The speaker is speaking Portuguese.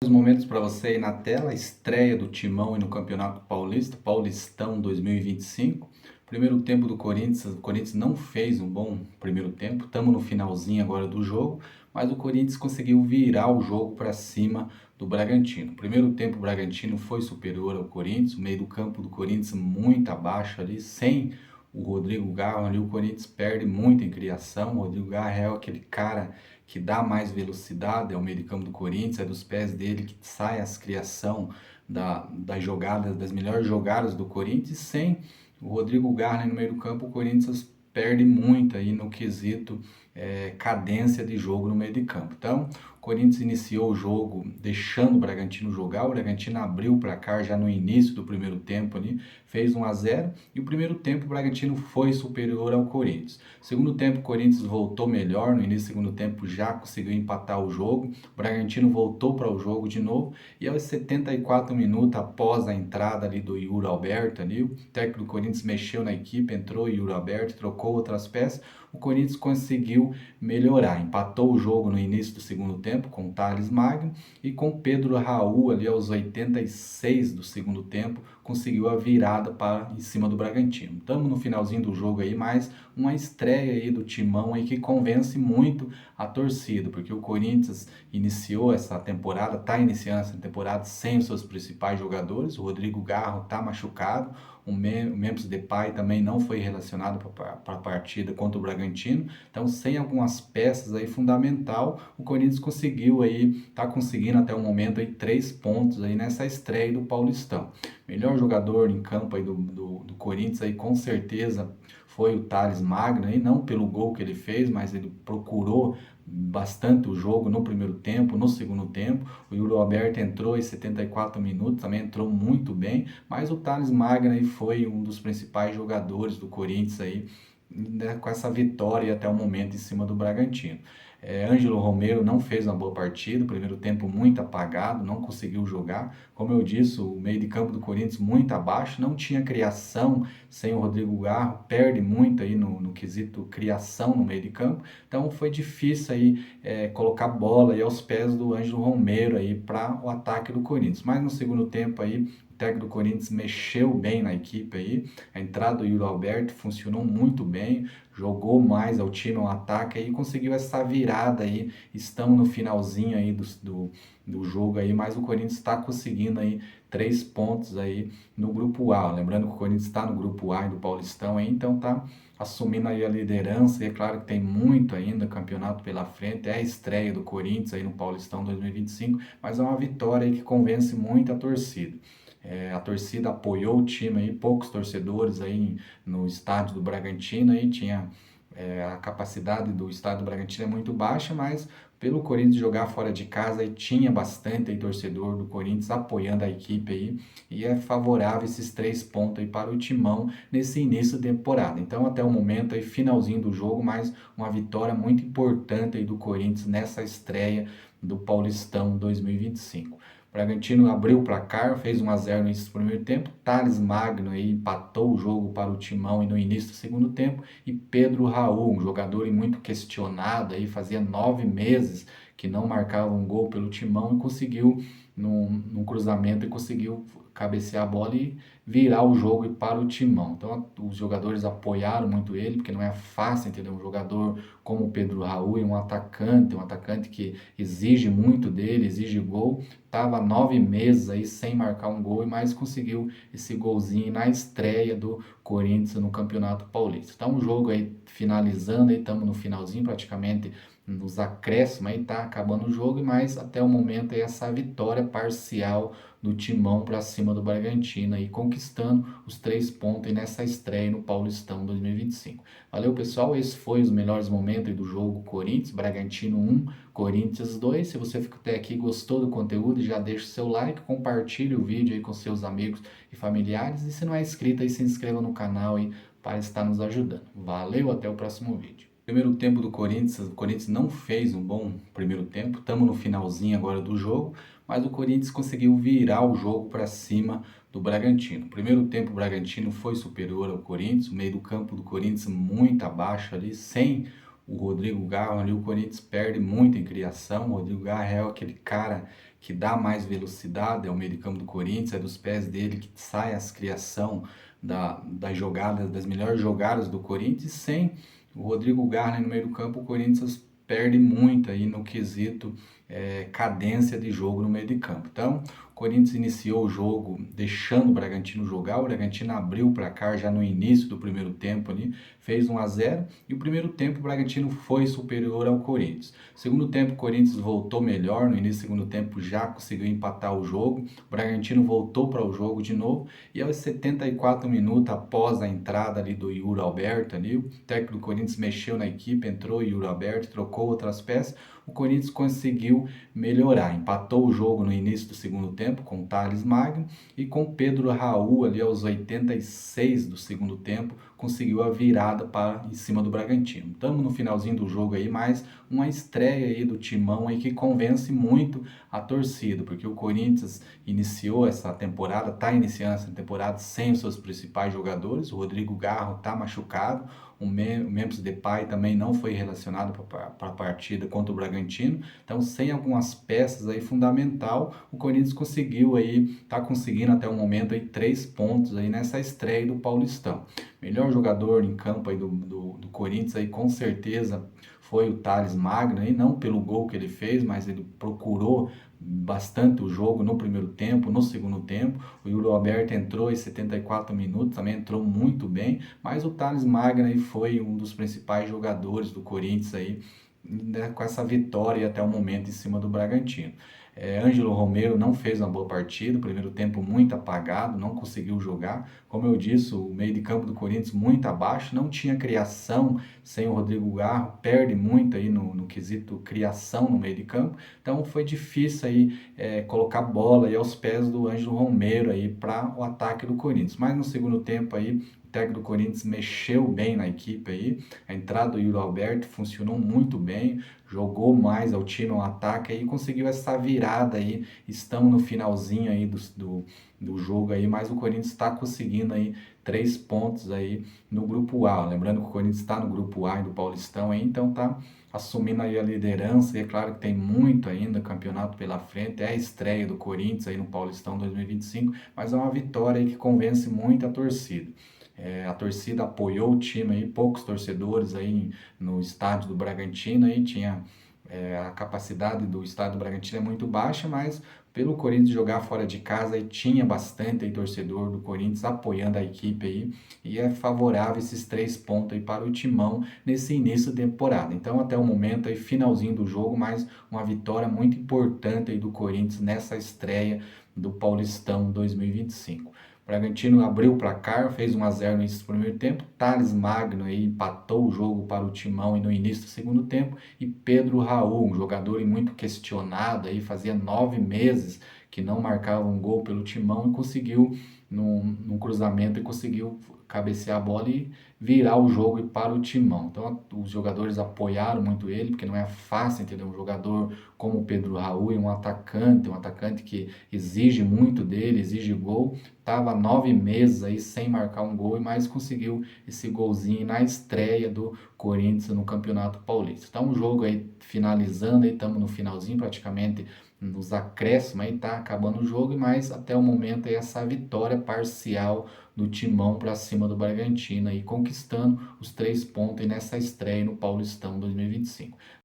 Os momentos para você aí na tela, estreia do Timão aí no Campeonato Paulista, Paulistão 2025. Primeiro tempo do Corinthians, o Corinthians não fez um bom primeiro tempo, estamos no finalzinho agora do jogo, mas o Corinthians conseguiu virar o jogo para cima do Bragantino. Primeiro tempo o Bragantino foi superior ao Corinthians, o meio do campo do Corinthians muito abaixo ali, sem o Rodrigo Garro ali, o Corinthians perde muito em criação. O Rodrigo Garro é aquele cara que dá mais velocidade ao meio de campo do Corinthians, é dos pés dele que sai as criação das jogadas, das melhores jogadas do Corinthians. Sem o Rodrigo Garro no meio do campo, o Corinthians perde muito aí no quesito cadência de jogo no meio de campo. Então, o Corinthians iniciou o jogo deixando o Bragantino jogar, o Bragantino abriu o placar já no início do primeiro tempo ali, fez 1-0 e o primeiro tempo o Bragantino foi superior ao Corinthians. Segundo tempo o Corinthians voltou melhor, no início do segundo tempo já conseguiu empatar o jogo, o Bragantino voltou para o jogo de novo e aos 74 minutos após a entrada ali do Yuri Alberto ali, o técnico do Corinthians mexeu na equipe, entrou o Yuri Alberto, trocou outras peças, o Corinthians conseguiu melhorar, empatou o jogo no início do segundo tempo com o Thales Magno e com Pedro Raul ali aos 86 do segundo tempo conseguiu a virada para em cima do Bragantino. Estamos no finalzinho do jogo aí, mas uma estreia aí do Timão aí que convence muito a torcida, porque o Corinthians iniciou essa temporada, está iniciando essa temporada sem os seus principais jogadores, o Rodrigo Garro está machucado, o Memphis Depay também não foi relacionado para a partida contra o Bragantino, então sem algumas peças aí fundamental, o Corinthians conseguiu aí, está conseguindo até o momento aí 3 pontos aí nessa estreia do Paulistão. Melhor jogador em campo aí do Corinthians aí com certeza foi o Thales Magno, aí, não pelo gol que ele fez, mas ele procurou bastante o jogo no primeiro tempo, no segundo tempo. O Yuri Alberto entrou em 74 minutos, também entrou muito bem, mas o Thales Magno aí foi um dos principais jogadores do Corinthians aí, né, com essa vitória até o momento em cima do Bragantino. Ângelo Romero não fez uma boa partida, primeiro tempo muito apagado, não conseguiu jogar. Como eu disse, o meio de campo do Corinthians muito abaixo, não tinha criação sem o Rodrigo Garro, perde muito aí no quesito criação no meio de campo. Então foi difícil aí colocar bola aí aos pés do Ângelo Romero aí para o ataque do Corinthians. Mas no segundo tempo aí o técnico do Corinthians mexeu bem na equipe aí, a entrada do Yuri Alberto funcionou muito bem, jogou mais ao time ao ataque e conseguiu essa virada aí. Estamos no finalzinho aí do jogo aí, mas o Corinthians está conseguindo aí 3 pontos aí no grupo A. Lembrando que o Corinthians está no grupo A do Paulistão aí, então tá assumindo aí a liderança. E é claro que tem muito ainda campeonato pela frente, é a estreia do Corinthians aí no Paulistão 2025, mas é uma vitória aí que convence muito a torcida. A torcida apoiou o time aí, poucos torcedores aí no estádio do Bragantino aí, tinha a capacidade do estádio do Bragantino é muito baixa, mas pelo Corinthians jogar fora de casa aí, tinha bastante aí, torcedor do Corinthians apoiando a equipe aí, e é favorável esses 3 pontos aí para o Timão nesse início de temporada. Então até o momento aí, finalzinho do jogo, mas uma vitória muito importante aí do Corinthians nessa estreia do Paulistão 2025. O Bragantino abriu o placar, fez 1-0 no início do primeiro tempo. Thales Magno aí empatou o jogo para o Timão no início do segundo tempo. E Pedro Raul, um jogador muito questionado, aí, fazia 9 meses que não marcava um gol pelo Timão e conseguiu, num cruzamento, e conseguiu cabecear a bola e virar o jogo para o Timão. Então os jogadores apoiaram muito ele, porque não é fácil, entendeu? Um jogador como o Pedro Raul é um atacante que exige muito dele, exige gol. Tava 9 meses aí sem marcar um gol, mas conseguiu esse golzinho na estreia do Corinthians no Campeonato Paulista. Então o jogo aí finalizando, aí estamos no finalzinho praticamente, nos acréscimos aí tá acabando o jogo, mas até o momento é essa vitória parcial do Timão para cima do Bragantino aí, conquistando os 3 pontos aí nessa estreia no Paulistão 2025. Valeu, pessoal, esse foi os melhores momentos do jogo Corinthians, Bragantino 1, Corinthians 2. Se você ficou até aqui e gostou do conteúdo, já deixa o seu like, compartilhe o vídeo aí com seus amigos e familiares, e se não é inscrito aí, se inscreva no canal aí para estar nos ajudando. Valeu, até o próximo vídeo. Primeiro tempo do Corinthians, o Corinthians não fez um bom primeiro tempo, estamos no finalzinho agora do jogo, mas o Corinthians conseguiu virar o jogo para cima do Bragantino. Primeiro tempo o Bragantino foi superior ao Corinthians, o meio do campo do Corinthians muito abaixo ali, sem o Rodrigo Garro ali, o Corinthians perde muito em criação. O Rodrigo Garro é aquele cara que dá mais velocidade ao meio de campo do Corinthians, é dos pés dele que sai as criação das jogadas, das melhores jogadas do Corinthians. Sem o Rodrigo Garro no meio do campo, o Corinthians perde muito aí no quesito cadência de jogo no meio de campo. Então, o Corinthians iniciou o jogo deixando o Bragantino jogar. O Bragantino abriu o placar já no início do primeiro tempo ali, fez 1-0, e o primeiro tempo o Bragantino foi superior ao Corinthians. Segundo tempo o Corinthians voltou melhor, no início do segundo tempo já conseguiu empatar o jogo. O Bragantino voltou para o jogo de novo e aos 74 minutos após a entrada ali do Yuri Alberto ali, o técnico do Corinthians mexeu na equipe, entrou o Yuri Alberto, trocou outras peças. O Corinthians conseguiu melhorar, empatou o jogo no início do segundo tempo com o Thales Magno, e com o Pedro Raul ali aos 86 do segundo tempo conseguiu a virada para em cima do Bragantino. Estamos no finalzinho do jogo aí, mais uma estreia aí do Timão aí que convence muito a torcida, porque o Corinthians iniciou essa temporada, está iniciando essa temporada sem os seus principais jogadores. O Rodrigo Garro está machucado, o Memphis Depay também não foi relacionado para a partida contra o Bragantino. Então, sem algumas peças aí fundamental, o Corinthians conseguiu aí, está conseguindo até o momento aí 3 pontos aí nessa estreia do Paulistão. Melhor jogador em campo aí do Corinthians aí com certeza foi o Thales Magno, aí, não pelo gol que ele fez, mas ele procurou bastante o jogo no primeiro tempo, no segundo tempo. O Yuri Alberto entrou em 74 minutos, também entrou muito bem, mas o Thales Magno aí foi um dos principais jogadores do Corinthians aí, né, com essa vitória até o momento em cima do Bragantino. Ângelo Romero não fez uma boa partida, o primeiro tempo muito apagado, não conseguiu jogar. Como eu disse, o meio de campo do Corinthians muito abaixo, não tinha criação sem o Rodrigo Garro, perde muito aí no quesito criação no meio de campo. Então foi difícil aí colocar bola aí aos pés do Ângelo Romero aí para o ataque do Corinthians. Mas no segundo tempo aí o técnico do Corinthians mexeu bem na equipe aí, a entrada do Yuri Alberto funcionou muito bem, jogou mais ao time, ao ataque aí, conseguiu essa virada aí. Estamos no finalzinho aí do jogo aí, mas o Corinthians está conseguindo aí 3 pontos aí no grupo A. Lembrando que o Corinthians está no grupo A do Paulistão aí, então tá assumindo aí a liderança. E é claro que tem muito ainda campeonato pela frente, é a estreia do Corinthians aí no Paulistão 2025, mas é uma vitória aí que convence muito a torcida. A torcida apoiou o time aí, poucos torcedores aí no estádio do Bragantino aí, tinha a capacidade do estádio do Bragantino é muito baixa, mas pelo Corinthians jogar fora de casa aí, tinha bastante aí, torcedor do Corinthians apoiando a equipe aí, e é favorável esses 3 pontos aí para o Timão nesse início de temporada. Então até o momento aí, finalzinho do jogo, mas uma vitória muito importante aí do Corinthians nessa estreia do Paulistão 2025. O Bragantino abriu o placar, fez 1-0 no início do primeiro tempo. Thales Magno aí empatou o jogo para o Timão e no início do segundo tempo. E Pedro Raul, um jogador muito questionado, aí, fazia 9 meses que não marcava um gol pelo Timão e conseguiu, num cruzamento, e conseguiu cabecear a bola e virar o jogo para o Timão. Então os jogadores apoiaram muito ele, porque não é fácil, entender um jogador como o Pedro Raul, um atacante que exige muito dele, exige gol. Estava 9 meses aí sem marcar um gol, mas conseguiu esse golzinho na estreia do Corinthians no Campeonato Paulista. Então o jogo aí finalizando, aí estamos no finalzinho praticamente, nos acréscimos aí, tá acabando o jogo, mas até o momento é essa vitória parcial do Timão para cima do Bragantino aí, conquistando os 3 pontos aí nessa estreia no Paulistão 2025.